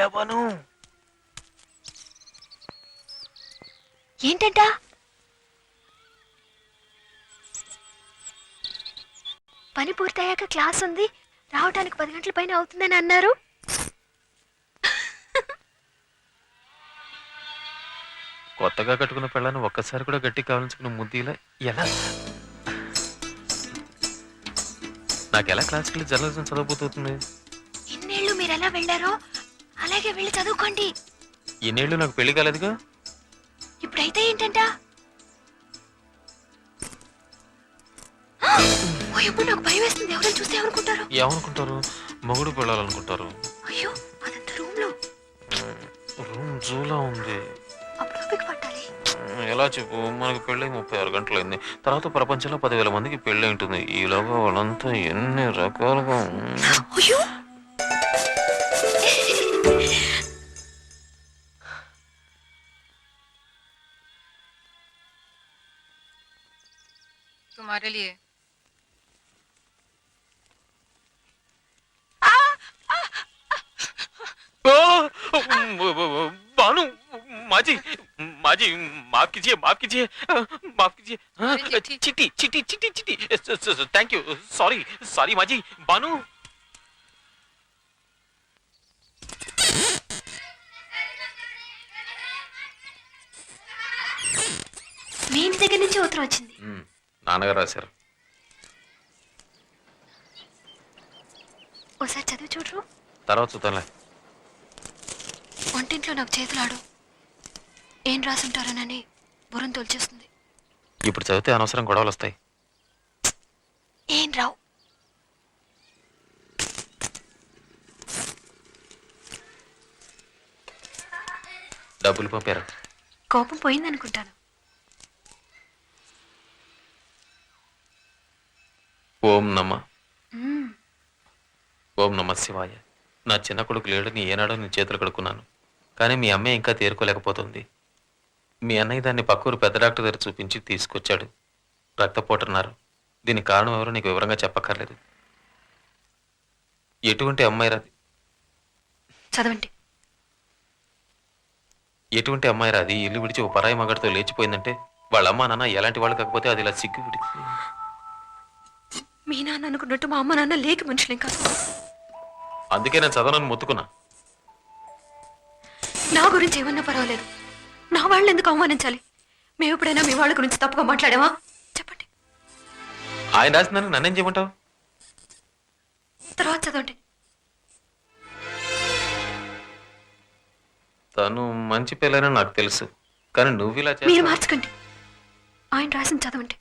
లేవాను. ఏంటంట? పని పూర్తయ్యాక క్లాస్ ఉంది, రావడానికి 10 గంటల పైన అవుతుందని అన్నారు. కొత్తగా కట్టుకున్న పెళ్ళాన్ని ఒక్కసారి కూడా గట్టి కావాల్చుకున్న ముద్దిలా ఎలా? నాకెలా క్లాసికల్ జర్నలిజం చదవబోతుంది? ఇన్నేళ్ళు మీరు ఎలా వెళ్ళారో అలాగే వెళ్ళి చదువుకోండి. ఇన్నేళ్ళు నాకు పెళ్లి కాలేదుగా. ఇప్పుడైతే ఏంటంట? ఎప్పుడు నాకు భయం వేస్తుంది. ఎవరైనా చూస్తే ఏమనుకుంటారు? ఏమనుకుంటారు? మొగుడు పెళ్ళాలనుకుంటారు. అయ్యో అదంతా రూమ్ లో. రూమ్ జూలా ఉంది. అప్పుడు ఓపిక పట్టాలి. ఎలా చెప్పు? మనకి పెళ్ళి 36 గంటలైంది. తర్వాత ప్రపంచంలో 10,000 మందికి పెళ్ళి ఉంటుంది. ఈలోగా వాళ్ళంతా ఎన్ని రకాలుగా. అయ్యో तुम्हारे लिए बानू माजी माजी माफ कीजिए माफ कीजिए माफ कीजिए. चिट्टी चिट्टी चिट्टी चिट्टी. Thank you. सॉरी सॉरी माजी. बानू మీ ఇంటి దగ్గర నుంచి ఉత్తరం వచ్చింది. నాన్నగారు రాశారు. ఒకసారి చదివి చూడరు? తర్వాత చూద్దాంలే. వంటింట్లో నాకు చేతులాడు. ఏం రాసుంటారోనని బుర్రం తోల్చేస్తుంది. ఇప్పుడు చదివితే అనవసరం గొడవలు వస్తాయి. ఏం రావు. డబ్బులు పంపారు. కోపం పోయిందనుకుంటాను. ఓం నమ ఓం నమ శివాయ. నా చిన్న కొడుకు లేడని ఏనాడో నీ చేతులు కడుక్కున్నాను. కానీ మీ అమ్మాయి ఇంకా తేరుకోలేకపోతుంది. మీ అన్నయ్య దాన్ని పక్కూరు పెద్ద డాక్టర్ దగ్గర చూపించి తీసుకొచ్చాడు. రక్తపోటున్నారు. దీనికి కారణం ఎవరో నీకు వివరంగా చెప్పక్కర్లేదు. ఎటువంటి అమ్మాయి రాది? చదవండి. ఎటువంటి అమ్మాయి రాది ఇల్లు విడిచి ఒక పరాయి మగడితో లేచిపోయిందంటే వాళ్ళ అమ్మా నాన్న ఎలాంటి వాళ్ళు కాకపోతే అది ఇలా సిగ్గు విడిచి. మీ నాన్న అనుకున్నట్టు మా అమ్మ నాన్న లేక మనుషులేం కాదు. అందుకే నేను చదవనని మొత్తుకున్నా. నా గురించి ఏమన్నా పర్వాలేదు. నా వాళ్ళని ఎందుకు అవమానించాలి? మేము ఎప్పుడైనా మీ వాళ్ళ గురించి తప్పుగా మాట్లాడావా? చెప్పండి. ఆయన రాసిందానికి నన్నేం చేయమంటావు? తర్వాత చదవండి. తను మంచి పిల్లని నాకు తెలుసు. కానీ నువ్వు ఇలా మీరు మార్చకండి. ఆయన రాసింది చదవండి.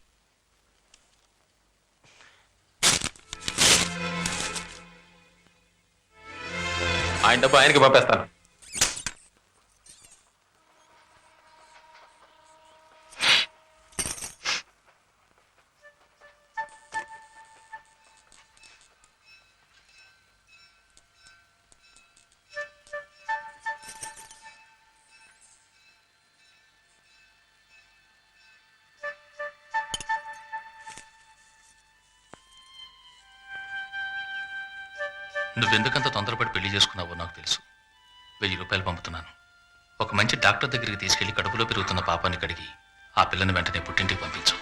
ఆయన డబ్బు ఆయనకి పంపేస్తాను. నువ్వెందుకంత తొందరపడి పెళ్లి చేసుకున్నావో నాకు తెలుసు. 1000 రూపాయలు పంపుతున్నాను. ఒక మంచి డాక్టర్ దగ్గరికి తీసుకెళ్లి కడుపులో పెరుగుతున్న పాపాన్ని కడిగి ఆ పిల్లని వెంటనే పుట్టింటికి పంపించు.